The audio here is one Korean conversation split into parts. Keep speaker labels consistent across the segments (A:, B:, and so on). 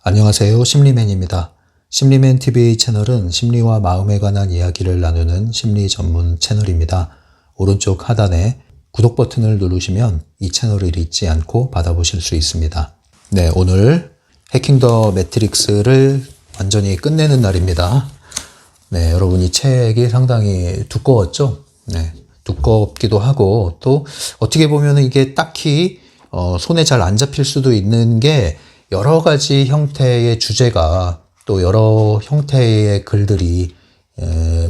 A: 안녕하세요. 심리맨입니다. 심리맨 TV 채널은 심리와 마음에 관한 이야기를 나누는 심리 전문 채널입니다. 오른쪽 하단에 구독 버튼을 누르시면 이 채널을 잊지 않고 받아보실 수 있습니다. 네, 오늘 해킹 더 매트릭스를 완전히 끝내는 날입니다. 네, 여러분 이 책이 상당히 두꺼웠죠? 네, 두껍기도 하고 또 어떻게 보면 이게 딱히 손에 잘 안 잡힐 수도 있는 게 여러 가지 형태의 주제가 또 여러 형태의 글들이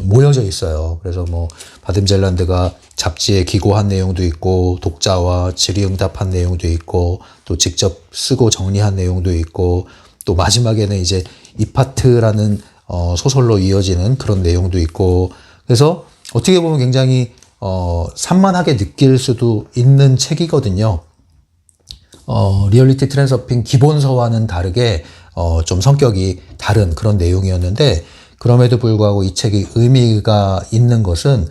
A: 모여져 있어요. 그래서 뭐 바듬젤란드가 잡지에 기고한 내용도 있고 독자와 질의응답한 내용도 있고 또 직접 쓰고 정리한 내용도 있고 또 마지막에는 이제 이파트라는 소설로 이어지는 그런 내용도 있고 그래서 어떻게 보면 굉장히 산만하게 느낄 수도 있는 책이거든요. 리얼리티 트랜서핑 기본서와는 다르게 좀 성격이 다른 그런 내용이었는데 그럼에도 불구하고 이 책이 의미가 있는 것은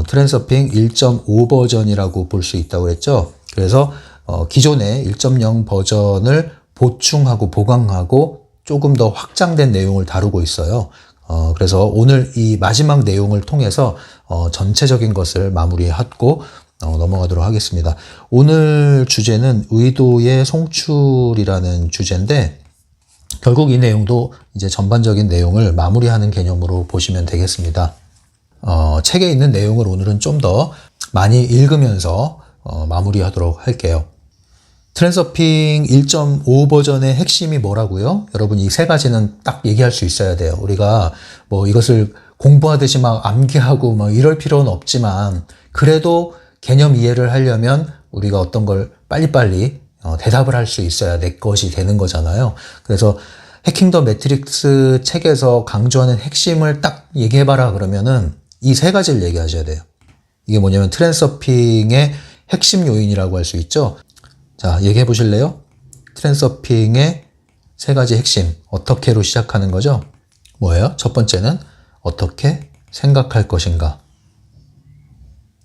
A: 트랜서핑 1.5 버전이라고 볼 수 있다고 했죠. 그래서 기존의 1.0 버전을 보충하고 보강하고 조금 더 확장된 내용을 다루고 있어요. 그래서 오늘 이 마지막 내용을 통해서 전체적인 것을 마무리하고 넘어가도록 하겠습니다. 오늘 주제는 의도의 송출이라는 주제인데 결국 이 내용도 이제 전반적인 내용을 마무리하는 개념으로 보시면 되겠습니다. 책에 있는 내용을 오늘은 좀 더 많이 읽으면서 마무리하도록 할게요. 트랜서핑 1.5 버전의 핵심이 뭐라고요? 여러분 이 세 가지는 딱 얘기할 수 있어야 돼요. 우리가 뭐 이것을 공부하듯이 막 암기하고 막 이럴 필요는 없지만 그래도 개념 이해를 하려면 우리가 어떤 걸 빨리빨리 대답을 할 수 있어야 내 것이 되는 거잖아요. 그래서 해킹 더 매트릭스 책에서 강조하는 핵심을 딱 얘기해봐라 그러면은 이 세 가지를 얘기하셔야 돼요. 이게 뭐냐면 트랜서핑의 핵심 요인이라고 할 수 있죠. 자, 얘기해 보실래요? 트랜서핑의 세 가지 핵심 어떻게로 시작하는 거죠? 뭐예요? 첫 번째는 어떻게 생각할 것인가.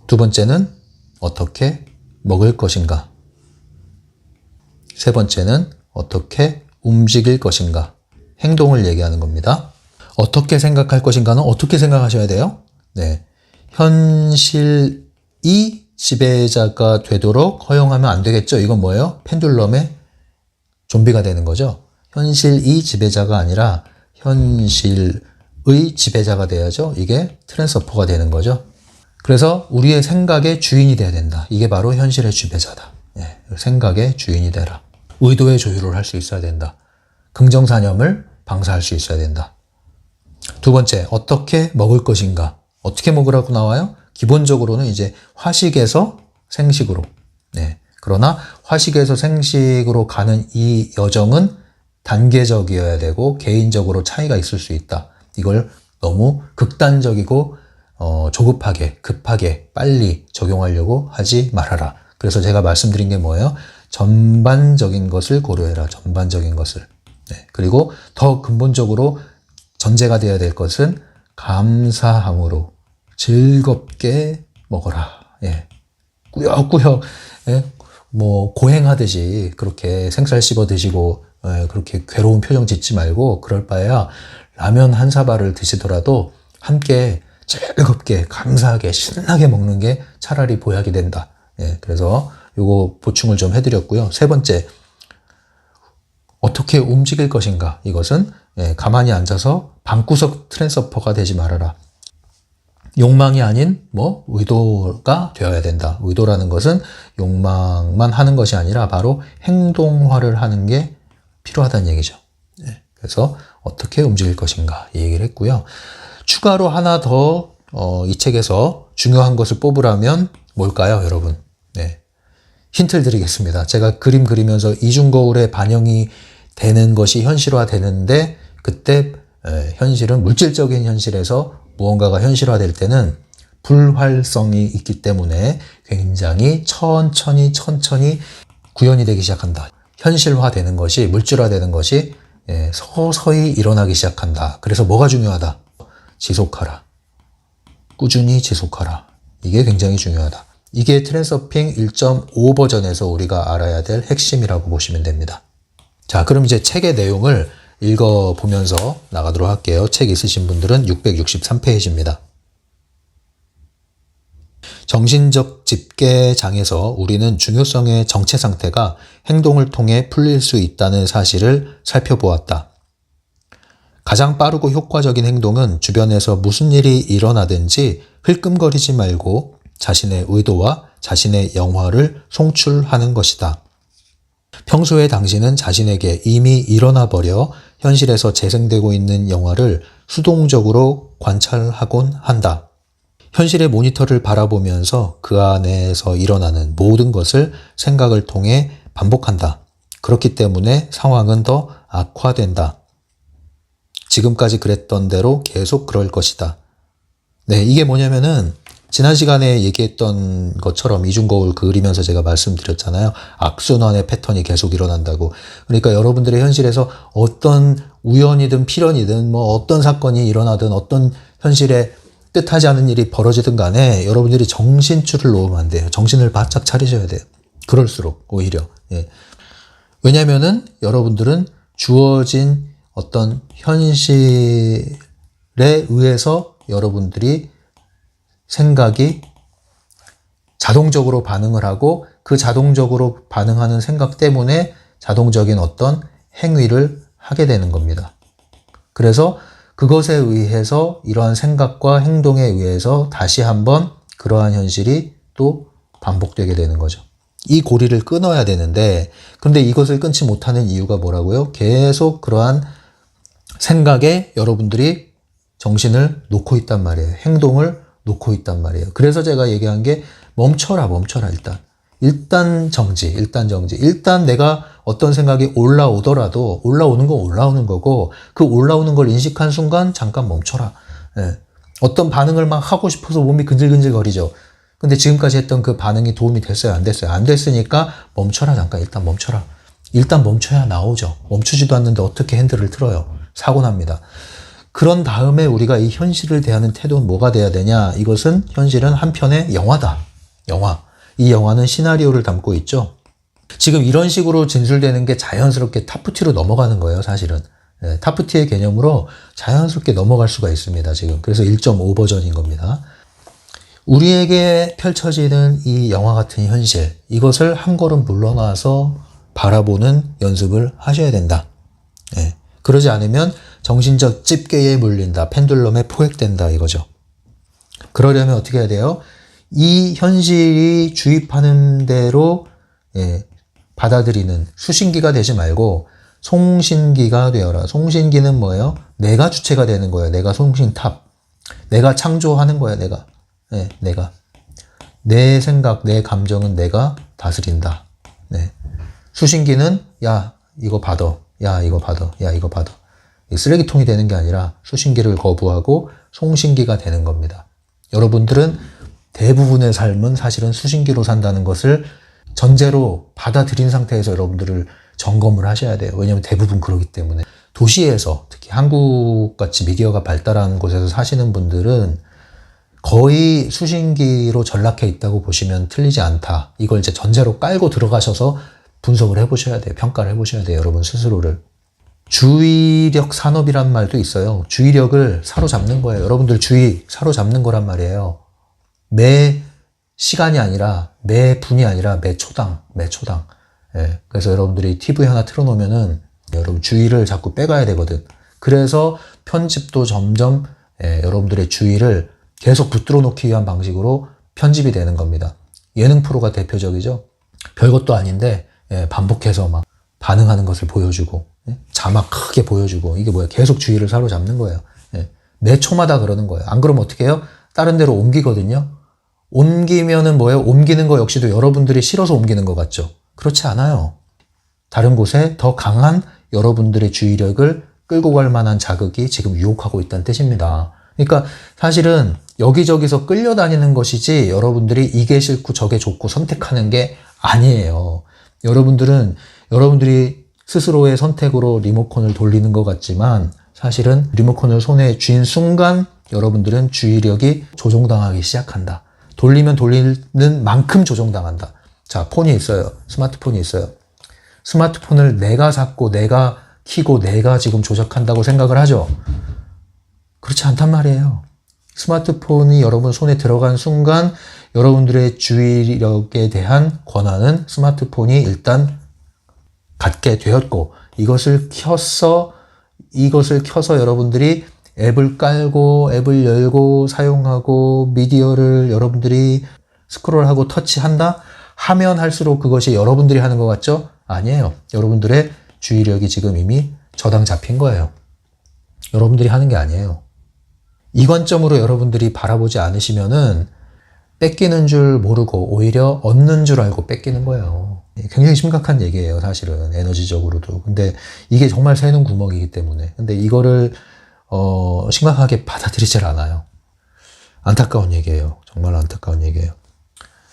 A: 두 번째는 어떻게 먹을 것인가. 세 번째는 어떻게 움직일 것인가. 행동을 얘기하는 겁니다. 어떻게 생각할 것인가는 어떻게 생각하셔야 돼요? 네, 현실이 지배자가 되도록 허용하면 안 되겠죠. 이건 뭐예요? 펜듈럼의 좀비가 되는 거죠. 현실이 지배자가 아니라 현실의 지배자가 돼야죠. 이게 트랜스퍼가 되는 거죠. 그래서 우리의 생각의 주인이 돼야 된다. 이게 바로 현실의 지배자다. 예, 생각의 주인이 되라. 의도의 조율을 할 수 있어야 된다. 긍정사념을 방사할 수 있어야 된다. 두 번째, 어떻게 먹을 것인가? 어떻게 먹으라고 나와요? 기본적으로는 이제 화식에서 생식으로. 네. 그러나 화식에서 생식으로 가는 이 여정은 단계적이어야 되고 개인적으로 차이가 있을 수 있다. 이걸 너무 극단적이고 조급하게, 급하게, 빨리 적용하려고 하지 말아라. 그래서 제가 말씀드린 게 뭐예요? 전반적인 것을 고려해라. 전반적인 것을. 네. 그리고 더 근본적으로 전제가 되어야 될 것은 감사함으로 즐겁게 먹어라. 예. 꾸역꾸역, 예. 뭐, 고행하듯이 그렇게 생살 씹어 드시고, 예. 그렇게 괴로운 표정 짓지 말고, 그럴 바에야 라면 한 사발을 드시더라도 함께 즐겁게, 감사하게, 신나게 먹는 게 차라리 보약이 된다. 예. 그래서 요거 보충을 좀 해드렸고요. 세 번째, 어떻게 움직일 것인가. 이것은 가만히 앉아서 방구석 트랜스퍼가 되지 말아라. 욕망이 아닌 의도가 되어야 된다. 의도라는 것은 욕망만 하는 것이 아니라 바로 행동화를 하는 게 필요하다는 얘기죠. 그래서 어떻게 움직일 것인가 이 얘기를 했고요. 추가로 하나 더 이 책에서 중요한 것을 뽑으라면 뭘까요, 여러분? 네. 힌트를 드리겠습니다. 제가 그림 그리면서 이중거울에 반영이 되는 것이 현실화되는데 그때 현실은 물질적인 현실에서 무언가가 현실화될 때는 불활성이 있기 때문에 굉장히 천천히 구현이 되기 시작한다. 현실화되는 것이 물질화되는 것이 서서히 일어나기 시작한다. 그래서 뭐가 중요하다? 지속하라. 꾸준히 지속하라. 이게 굉장히 중요하다. 이게 트랜서핑 1.5 버전에서 우리가 알아야 될 핵심이라고 보시면 됩니다. 자, 그럼 이제 책의 내용을 읽어보면서 나가도록 할게요. 책 있으신 분들은 663페이지입니다. 정신적 집계장에서 우리는 중요성의 정체 상태가 행동을 통해 풀릴 수 있다는 사실을 살펴보았다. 가장 빠르고 효과적인 행동은 주변에서 무슨 일이 일어나든지 흘끔거리지 말고 자신의 의도와 자신의 영화를 송출하는 것이다. 평소에 당신은 자신에게 이미 일어나 버려 현실에서 재생되고 있는 영화를 수동적으로 관찰하곤 한다. 현실의 모니터를 바라보면서 그 안에서 일어나는 모든 것을 생각을 통해 반복한다. 그렇기 때문에 상황은 더 악화된다. 지금까지 그랬던 대로 계속 그럴 것이다. 네, 이게 뭐냐면은 지난 시간에 얘기했던 것처럼 이중거울 그리면서 제가 말씀드렸잖아요. 악순환의 패턴이 계속 일어난다고. 그러니까 여러분들의 현실에서 어떤 우연이든 필연이든 뭐 어떤 사건이 일어나든 어떤 현실에 뜻하지 않은 일이 벌어지든 간에 여러분들이 정신줄을 놓으면 안 돼요. 정신을 바짝 차리셔야 돼요. 그럴수록 오히려. 예. 왜냐면은 여러분들은 주어진 어떤 현실에 의해서 여러분들이 생각이 자동적으로 반응을 하고 그 자동적으로 반응하는 생각 때문에 자동적인 어떤 행위를 하게 되는 겁니다. 그래서 그것에 의해서 이러한 생각과 행동에 의해서 다시 한번 그러한 현실이 또 반복되게 되는 거죠. 이 고리를 끊어야 되는데 그런데 이것을 끊지 못하는 이유가 뭐라고요? 계속 그러한 생각에 여러분들이 정신을 놓고 있단 말이에요. 행동을 놓고 있단 말이에요. 그래서 제가 얘기한 게 멈춰라 일단 정지. 일단 내가 어떤 생각이 올라오더라도 올라오는 건 올라오는 거고 그 올라오는 걸 인식한 순간 잠깐 멈춰라. 예. 어떤 반응을 막 하고 싶어서 몸이 근질근질 거리죠. 근데 지금까지 했던 그 반응이 도움이 됐어요? 안 됐어요? 안 됐으니까 멈춰라. 잠깐 일단 멈춰라. 일단 멈춰야 나오죠. 멈추지도 않는데 어떻게 핸들을 틀어요? 사고 납니다. 그런 다음에 우리가 이 현실을 대하는 태도는 뭐가 돼야 되냐? 이것은 현실은 한편의 영화다. 영화. 이 영화는 시나리오를 담고 있죠. 지금 이런 식으로 진술되는 게 자연스럽게 타프티로 넘어가는 거예요, 사실은. 네, 타프티의 개념으로 자연스럽게 넘어갈 수가 있습니다, 지금. 그래서 1.5 버전인 겁니다. 우리에게 펼쳐지는 이 영화 같은 현실, 이것을 한 걸음 물러나서 바라보는 연습을 하셔야 된다. 네, 그러지 않으면 정신적 집게에 물린다, 펜듈럼에 포획된다 이거죠. 그러려면 어떻게 해야 돼요? 이 현실이 주입하는 대로 받아들이는 수신기가 되지 말고 송신기가 되어라. 송신기는 뭐예요? 내가 주체가 되는 거예요. 내가 송신탑. 내가 창조하는 거예요. 내가. 내 생각, 내 감정은 내가 다스린다. 네. 수신기는 야 이거 받아. 야 이거 받아. 야 이거 받아. 쓰레기통이 되는 게 아니라 수신기를 거부하고 송신기가 되는 겁니다. 여러분들은 대부분의 삶은 사실은 수신기로 산다는 것을 전제로 받아들인 상태에서 여러분들을 점검을 하셔야 돼요. 왜냐하면 대부분 그러기 때문에. 도시에서 특히 한국같이 미디어가 발달한 곳에서 사시는 분들은 거의 수신기로 전락해 있다고 보시면 틀리지 않다. 이걸 이제 전제로 깔고 들어가셔서 분석을 해보셔야 돼요. 평가를 해보셔야 돼요. 여러분 스스로를. 주의력 산업이란 말도 있어요. 주의력을 사로잡는 거예요. 여러분들 주의 사로잡는 거란 말이에요. 매 시간이 아니라 매 분이 아니라 매 초당. 예. 그래서 여러분들이 TV 하나 틀어놓으면은 여러분 주의를 자꾸 빼가야 되거든. 그래서 편집도 점점 여러분들의 주의를 계속 붙들어 놓기 위한 방식으로 편집이 되는 겁니다. 예능 프로가 대표적이죠. 별것도 아닌데 반복해서 막 반응하는 것을 보여주고 자막 크게 보여주고 이게 뭐야? 계속 주의를 사로잡는 거예요. 매 초마다 그러는 거예요. 안 그러면 어떻게 해요? 다른 데로 옮기거든요. 옮기면은 뭐예요? 옮기는 거 역시도 여러분들이 싫어서 옮기는 것 같죠? 그렇지 않아요. 다른 곳에 더 강한 여러분들의 주의력을 끌고 갈 만한 자극이 지금 유혹하고 있다는 뜻입니다. 그러니까 사실은 여기저기서 끌려다니는 것이지 여러분들이 이게 싫고 저게 좋고 선택하는 게 아니에요. 여러분들이 스스로의 선택으로 리모컨을 돌리는 것 같지만 사실은 리모컨을 손에 쥔 순간 여러분들은 주의력이 조종당하기 시작한다. 돌리면 돌리는 만큼 조종당한다. 자, 폰이 있어요. 스마트폰이 있어요. 스마트폰을 내가 샀고 내가 키고 내가 지금 조작한다고 생각을 하죠. 그렇지 않단 말이에요. 스마트폰이 여러분 손에 들어간 순간 여러분들의 주의력에 대한 권한은 스마트폰이 일단 갖게 되었고, 이것을 켜서 여러분들이 앱을 깔고 앱을 열고 사용하고 미디어를 여러분들이 스크롤하고 터치한다 하면 할수록 그것이 여러분들이 하는 것 같죠? 아니에요. 여러분들의 주의력이 지금 이미 저당 잡힌 거예요. 여러분들이 하는 게 아니에요. 이 관점으로 여러분들이 바라보지 않으시면은 뺏기는 줄 모르고 오히려 얻는 줄 알고 뺏기는 거예요. 굉장히 심각한 얘기예요, 사실은. 에너지적으로도. 근데 이게 정말 새는 구멍이기 때문에. 근데 이거를 심각하게 받아들이질 않아요. 안타까운 얘기예요. 정말 안타까운 얘기예요.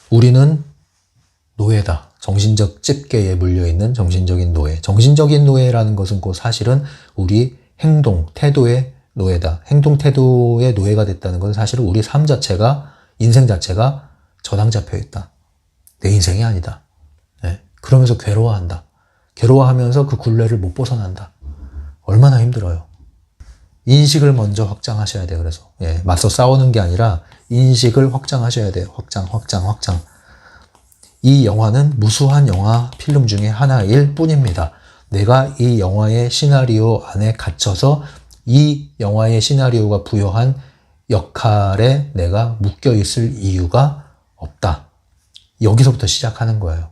A: 우리는 노예다. 정신적 집게에 물려있는 정신적인 노예. 정신적인 노예라는 것은 곧 사실은 우리 행동, 태도의 노예다. 행동, 태도의 노예가 됐다는 건 사실은 우리 삶 자체가, 인생 자체가 저당 잡혀 있다. 내 인생이 아니다. 네. 그러면서 괴로워한다. 괴로워하면서 그 굴레를 못 벗어난다. 얼마나 힘들어요. 인식을 먼저 확장하셔야 돼요. 그래서 맞서 싸우는 게 아니라 인식을 확장하셔야 돼요. 확장. 이 영화는 무수한 영화 필름 중에 하나일 뿐입니다. 내가 이 영화의 시나리오 안에 갇혀서 이 영화의 시나리오가 부여한 역할에 내가 묶여 있을 이유가 없다. 여기서부터 시작하는 거예요.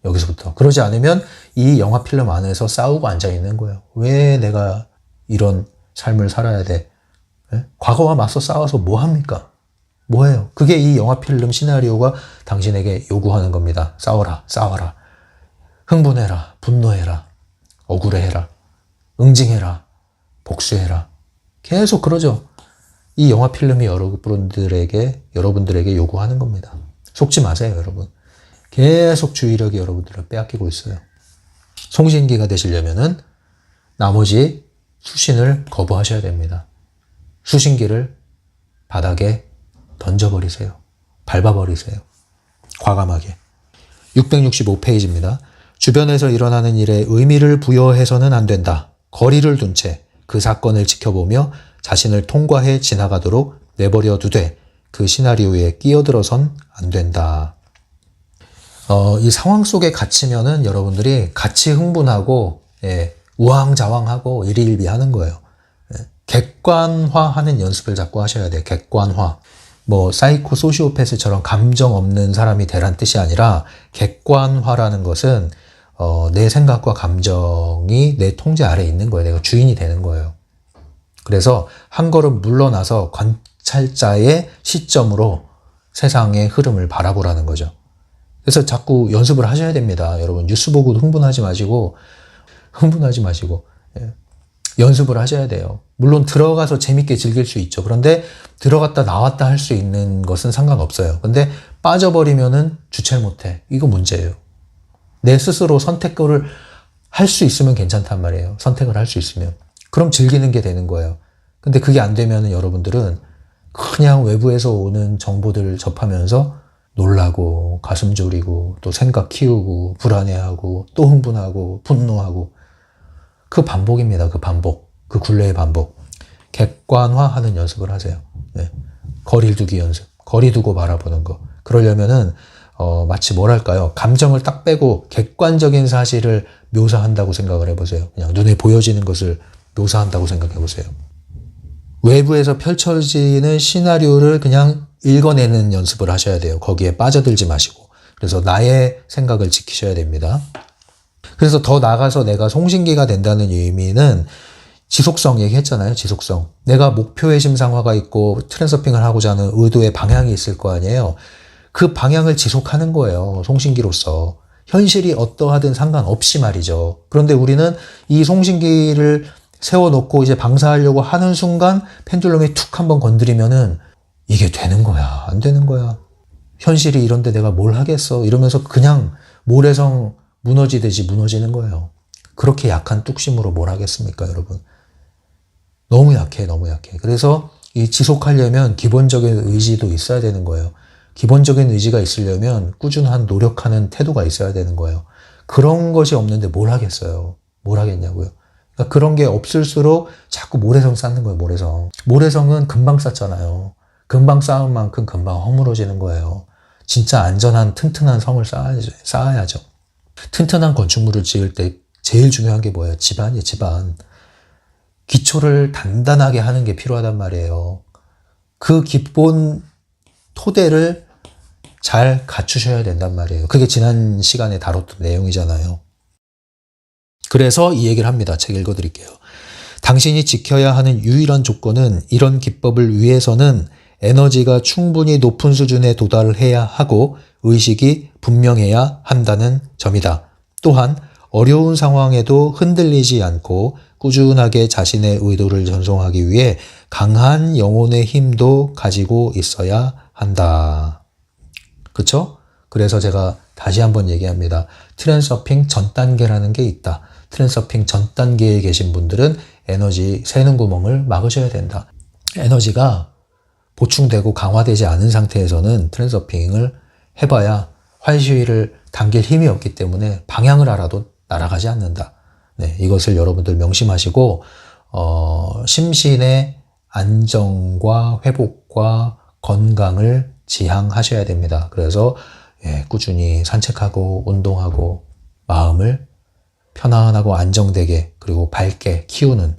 A: 여기서부터. 그러지 않으면 이 영화 필름 안에서 싸우고 앉아 있는 거예요. 왜 내가 이런 삶을 살아야 돼? 과거와 맞서 싸워서 뭐 합니까? 뭐예요? 그게 이 영화 필름 시나리오가 당신에게 요구하는 겁니다. 싸워라. 흥분해라. 분노해라. 억울해해라. 응징해라. 복수해라. 계속 그러죠. 이 영화 필름이 여러분들에게 요구하는 겁니다. 속지 마세요, 여러분. 계속 주의력이 여러분들을 빼앗기고 있어요. 송신기가 되시려면은 나머지 수신을 거부하셔야 됩니다. 수신기를 바닥에 던져버리세요. 밟아버리세요. 과감하게. 665페이지입니다. 주변에서 일어나는 일에 의미를 부여해서는 안 된다. 거리를 둔 채 그 사건을 지켜보며 자신을 통과해 지나가도록 내버려 두되 그 시나리오에 끼어들어선 안 된다. 이 상황 속에 갇히면은 여러분들이 같이 흥분하고 우왕좌왕하고 일희일비하는 거예요. 객관화하는 연습을 자꾸 하셔야 돼요. 객관화. 사이코 소시오패스처럼 감정 없는 사람이 되란 뜻이 아니라 객관화라는 것은 내 생각과 감정이 내 통제 아래에 있는 거예요. 내가 주인이 되는 거예요. 그래서 한 걸음 물러나서 관찰자의 시점으로 세상의 흐름을 바라보라는 거죠. 그래서 자꾸 연습을 하셔야 됩니다. 여러분 뉴스 보고 흥분하지 마시고 연습을 하셔야 돼요. 물론 들어가서 재밌게 즐길 수 있죠. 그런데 들어갔다 나왔다 할 수 있는 것은 상관없어요. 근데 빠져버리면은 주체를 못해. 이거 문제예요. 내 스스로 선택을 할 수 있으면 괜찮단 말이에요. 선택을 할 수 있으면. 그럼 즐기는 게 되는 거예요. 근데 그게 안 되면은 여러분들은 그냥 외부에서 오는 정보들을 접하면서 놀라고 가슴 졸이고 또 생각 키우고 불안해하고 또 흥분하고 분노하고 그 반복입니다. 그 반복. 그 굴레의 반복. 객관화하는 연습을 하세요. 거리 두기 연습. 거리 두고 바라보는 거. 그러려면은 마치 뭐랄까요. 감정을 딱 빼고 객관적인 사실을 묘사한다고 생각을 해보세요. 그냥 눈에 보여지는 것을 묘사한다고 생각해 보세요. 외부에서 펼쳐지는 시나리오를 그냥 읽어내는 연습을 하셔야 돼요. 거기에 빠져들지 마시고. 그래서 나의 생각을 지키셔야 됩니다. 그래서 더 나아가서 내가 송신기가 된다는 의미는 지속성 얘기했잖아요. 지속성. 내가 목표의 심상화가 있고 트랜서핑을 하고자 하는 의도의 방향이 있을 거 아니에요. 그 방향을 지속하는 거예요. 송신기로서. 현실이 어떠하든 상관없이 말이죠. 그런데 우리는 이 송신기를 세워놓고 이제 방사하려고 하는 순간 펜듈럼이 툭 한번 건드리면은 이게 되는 거야. 안 되는 거야. 현실이 이런데 내가 뭘 하겠어. 이러면서 그냥 모래성 무너지듯이 무너지는 거예요. 그렇게 약한 뚝심으로 뭘 하겠습니까, 여러분? 너무 약해. 그래서 이 지속하려면 기본적인 의지도 있어야 되는 거예요. 기본적인 의지가 있으려면 꾸준한 노력하는 태도가 있어야 되는 거예요. 그런 것이 없는데 뭘 하겠어요. 뭘 하겠냐고요. 그러니까 그런 게 없을수록 자꾸 모래성 쌓는 거예요. 모래성. 모래성은 금방 쌓잖아요. 금방 쌓은 만큼 금방 허물어지는 거예요. 진짜 안전한 튼튼한 성을 쌓아야죠. 튼튼한 건축물을 지을 때 제일 중요한 게 뭐예요? 집안이에요. 집안. 기초를 단단하게 하는 게 필요하단 말이에요. 그 기본 토대를 잘 갖추셔야 된단 말이에요. 그게 지난 시간에 다뤘던 내용이잖아요. 그래서 이 얘기를 합니다. 책 읽어드릴게요. 당신이 지켜야 하는 유일한 조건은 이런 기법을 위해서는 에너지가 충분히 높은 수준에 도달을 해야 하고 의식이 분명해야 한다는 점이다. 또한 어려운 상황에도 흔들리지 않고 꾸준하게 자신의 의도를 전송하기 위해 강한 영혼의 힘도 가지고 있어야 한다. 그쵸? 그래서 제가 다시 한번 얘기합니다. 트랜서핑 전 단계라는 게 있다. 트랜서핑 전 단계에 계신 분들은 에너지 새는 구멍을 막으셔야 된다. 에너지가 보충되고 강화되지 않은 상태에서는 트랜서핑을 해봐야 활시위를 당길 힘이 없기 때문에 방향을 알아도 날아가지 않는다. 네, 이것을 여러분들 명심하시고 심신의 안정과 회복과 건강을 지향하셔야 됩니다. 그래서 꾸준히 산책하고 운동하고 마음을 편안하고 안정되게 그리고 밝게 키우는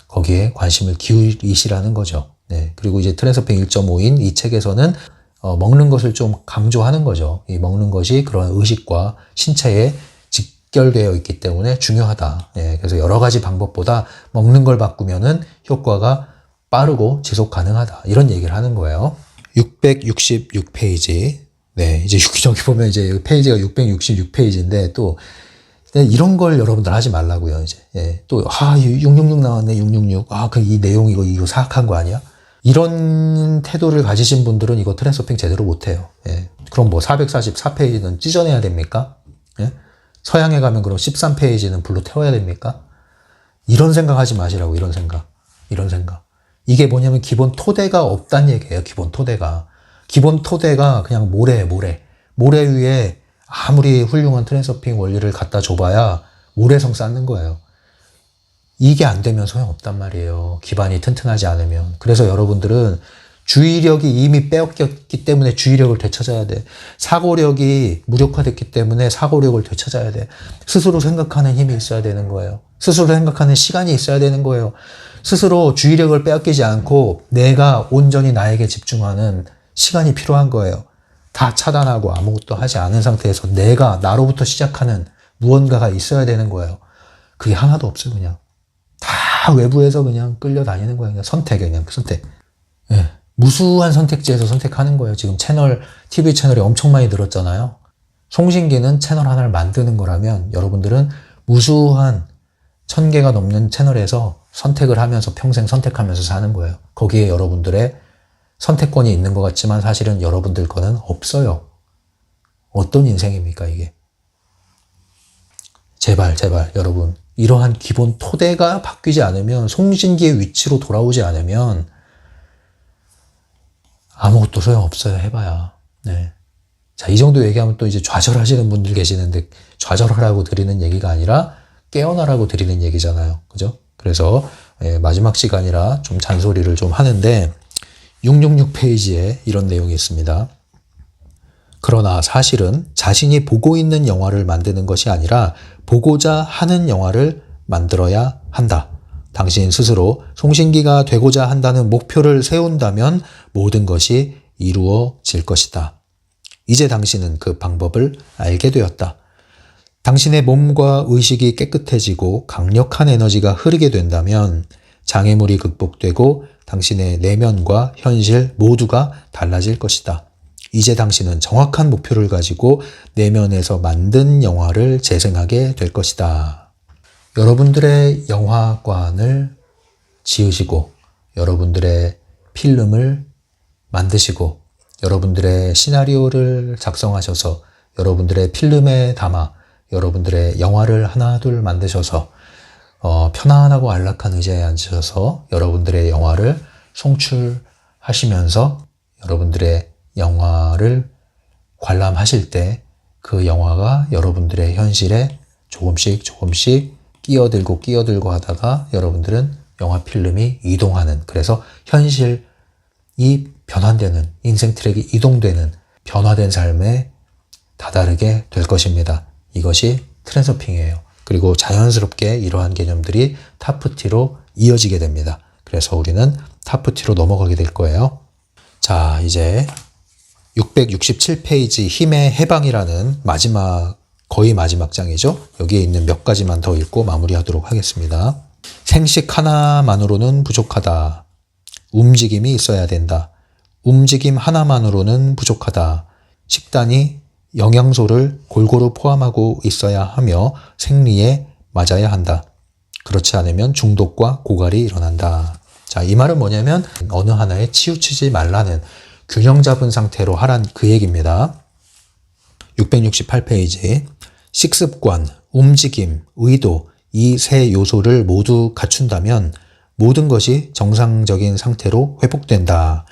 A: 거기에 관심을 기울이시라는 거죠. 네, 그리고 이제 트랜서핑 1.5인 이 책에서는 먹는 것을 좀 강조하는 거죠. 이 먹는 것이 그런 의식과 신체에 직결되어 있기 때문에 중요하다. 그래서 여러 가지 방법보다 먹는 걸 바꾸면은 효과가 빠르고 지속 가능하다. 이런 얘기를 하는 거예요. 666페이지. 네, 이제 여기 보면 이제 페이지가 666페이지인데 또 이런 걸 여러분들 하지 말라고요. 이제 또 666 나왔네. 666. 그 이 내용 이거 사악한 거 아니야? 이런 태도를 가지신 분들은 이거 트랜서핑 제대로 못해요. 그럼 뭐 444페이지는 찢어내야 됩니까? 서양에 가면 그럼 13페이지는 불로 태워야 됩니까? 이런 생각하지 마시라고. 이런 생각. 이게 뭐냐면 기본 토대가 없단 얘기예요. 기본 토대가 그냥 모래 위에 아무리 훌륭한 트랜서핑 원리를 갖다 줘봐야 모래성 쌓는 거예요. 이게 안 되면 소용없단 말이에요. 기반이 튼튼하지 않으면. 그래서 여러분들은 주의력이 이미 빼앗겼기 때문에 주의력을 되찾아야 돼. 사고력이 무력화됐기 때문에 사고력을 되찾아야 돼. 스스로 생각하는 힘이 있어야 되는 거예요. 스스로 생각하는 시간이 있어야 되는 거예요. 스스로 주의력을 빼앗기지 않고 내가 온전히 나에게 집중하는 시간이 필요한 거예요. 다 차단하고 아무것도 하지 않은 상태에서 내가 나로부터 시작하는 무언가가 있어야 되는 거예요. 그게 하나도 없어요. 그냥 다 외부에서 그냥 끌려다니는 거예요. 그냥 선택. 무수한 선택지에서 선택하는 거예요. 지금 TV 채널이 엄청 많이 늘었잖아요. 송신기는 채널 하나를 만드는 거라면 여러분들은 무수한 1000개가 넘는 채널에서 선택을 하면서 평생 선택하면서 사는 거예요. 거기에 여러분들의 선택권이 있는 것 같지만 사실은 여러분들 거는 없어요. 어떤 인생입니까, 이게? 제발 여러분, 이러한 기본 토대가 바뀌지 않으면, 송신기의 위치로 돌아오지 않으면 아무것도 소용없어요. 해봐야. 네. 자, 이 정도 얘기하면 또 이제 좌절하시는 분들 계시는데, 좌절하라고 드리는 얘기가 아니라 깨어나라고 드리는 얘기잖아요. 그죠? 그래서 마지막 시간이라 좀 잔소리를 좀 하는데 666페이지에 이런 내용이 있습니다. 그러나 사실은 자신이 보고 있는 영화를 만드는 것이 아니라 보고자 하는 영화를 만들어야 한다. 당신 스스로 송신기가 되고자 한다는 목표를 세운다면 모든 것이 이루어질 것이다. 이제 당신은 그 방법을 알게 되었다. 당신의 몸과 의식이 깨끗해지고 강력한 에너지가 흐르게 된다면 장애물이 극복되고 당신의 내면과 현실 모두가 달라질 것이다. 이제 당신은 정확한 목표를 가지고 내면에서 만든 영화를 재생하게 될 것이다. 여러분들의 영화관을 지으시고 여러분들의 필름을 만드시고 여러분들의 시나리오를 작성하셔서 여러분들의 필름에 담아 여러분들의 영화를 하나둘 만드셔서 편안하고 안락한 의자에 앉으셔서 여러분들의 영화를 송출하시면서 여러분들의 영화를 관람하실 때 그 영화가 여러분들의 현실에 조금씩 끼어들고 하다가 여러분들은 영화 필름이 이동하는, 그래서 현실이 변환되는, 인생 트랙이 이동되는 변화된 삶에 다다르게 될 것입니다. 이것이 트랜서핑이에요. 그리고 자연스럽게 이러한 개념들이 타프티로 이어지게 됩니다. 그래서 우리는 타프티로 넘어가게 될 거예요. 자, 이제 667페이지 힘의 해방이라는 거의 마지막 장이죠. 여기에 있는 몇 가지만 더 읽고 마무리하도록 하겠습니다. 생식 하나만으로는 부족하다. 움직임이 있어야 된다. 움직임 하나만으로는 부족하다. 식단이 영양소를 골고루 포함하고 있어야 하며 생리에 맞아야 한다. 그렇지 않으면 중독과 고갈이 일어난다. 자, 이 말은 뭐냐면 어느 하나에 치우치지 말라는, 균형 잡은 상태로 하란 그 얘기입니다. 668페이지 식습관, 움직임, 의도 이 세 요소를 모두 갖춘다면 모든 것이 정상적인 상태로 회복된다.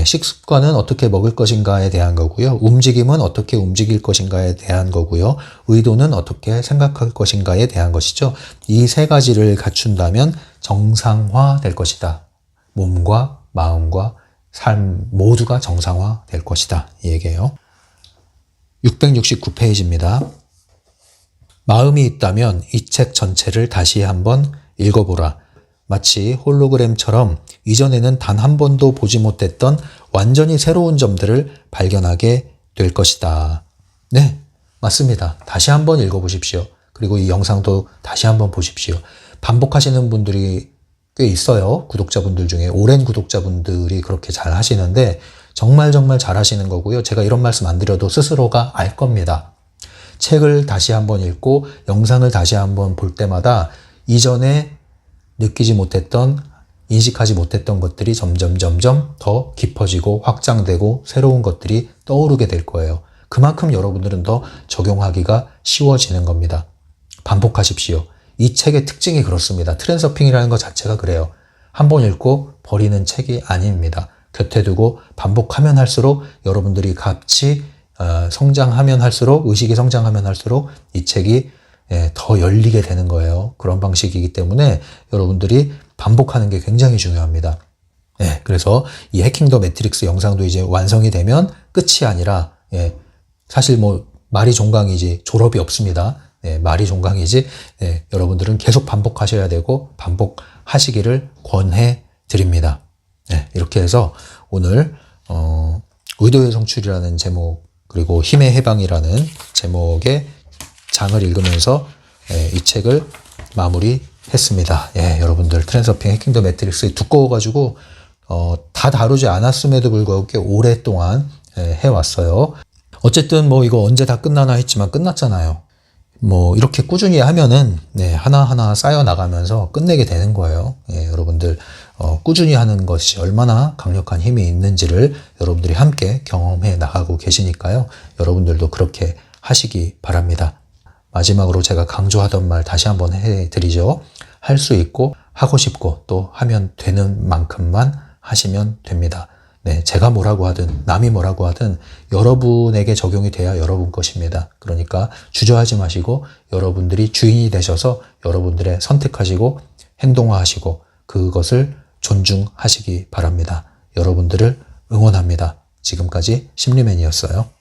A: 식습관은 어떻게 먹을 것인가에 대한 거고요. 움직임은 어떻게 움직일 것인가에 대한 거고요. 의도는 어떻게 생각할 것인가에 대한 것이죠. 이 세 가지를 갖춘다면 정상화 될 것이다. 몸과 마음과 삶 모두가 정상화 될 것이다. 이 얘기예요. 669페이지입니다. 마음이 있다면 이 책 전체를 다시 한번 읽어보라. 마치 홀로그램처럼 이전에는 단 한 번도 보지 못했던 완전히 새로운 점들을 발견하게 될 것이다. 네, 맞습니다. 다시 한번 읽어보십시오. 그리고 이 영상도 다시 한번 보십시오. 반복하시는 분들이 꽤 있어요. 구독자분들 중에 오랜 구독자분들이 그렇게 잘 하시는데 정말 잘 하시는 거고요. 제가 이런 말씀 안 드려도 스스로가 알 겁니다. 책을 다시 한번 읽고 영상을 다시 한번 볼 때마다 이전에 느끼지 못했던, 인식하지 못했던 것들이 점점 더 깊어지고 확장되고 새로운 것들이 떠오르게 될 거예요. 그만큼 여러분들은 더 적용하기가 쉬워지는 겁니다. 반복하십시오. 이 책의 특징이 그렇습니다. 트랜서핑이라는 것 자체가 그래요. 한번 읽고 버리는 책이 아닙니다. 곁에 두고 반복하면 할수록 여러분들이 같이 성장하면 할수록, 의식이 성장하면 할수록 이 책이 더 열리게 되는 거예요. 그런 방식이기 때문에 여러분들이 반복하는 게 굉장히 중요합니다. 그래서 이 해킹 더 매트릭스 영상도 이제 완성이 되면 끝이 아니라, 사실 말이 종강이지 졸업이 없습니다. 말이 종강이지, 여러분들은 계속 반복하셔야 되고 반복하시기를 권해 드립니다. 이렇게 해서 오늘 의도의 성출이라는 제목, 그리고 힘의 해방이라는 제목의 장을 읽으면서 이 책을 마무리했습니다. 여러분들 트랜서핑 해킹 더 매트릭스 두꺼워가지고 다 다루지 않았음에도 불구하고 꽤 오랫동안 해왔어요. 어쨌든 이거 언제 다 끝나나 했지만 끝났잖아요. 이렇게 꾸준히 하면은 하나하나 쌓여 나가면서 끝내게 되는 거예요. 여러분들 꾸준히 하는 것이 얼마나 강력한 힘이 있는지를 여러분들이 함께 경험해 나가고 계시니까요. 여러분들도 그렇게 하시기 바랍니다. 마지막으로 제가 강조하던 말 다시 한번 해드리죠. 할 수 있고 하고 싶고 또 하면 되는 만큼만 하시면 됩니다. 제가 뭐라고 하든 남이 뭐라고 하든 여러분에게 적용이 돼야 여러분 것입니다. 그러니까 주저하지 마시고 여러분들이 주인이 되셔서 여러분들의 선택하시고 행동화하시고 그것을 존중하시기 바랍니다. 여러분들을 응원합니다. 지금까지 심리맨이었어요.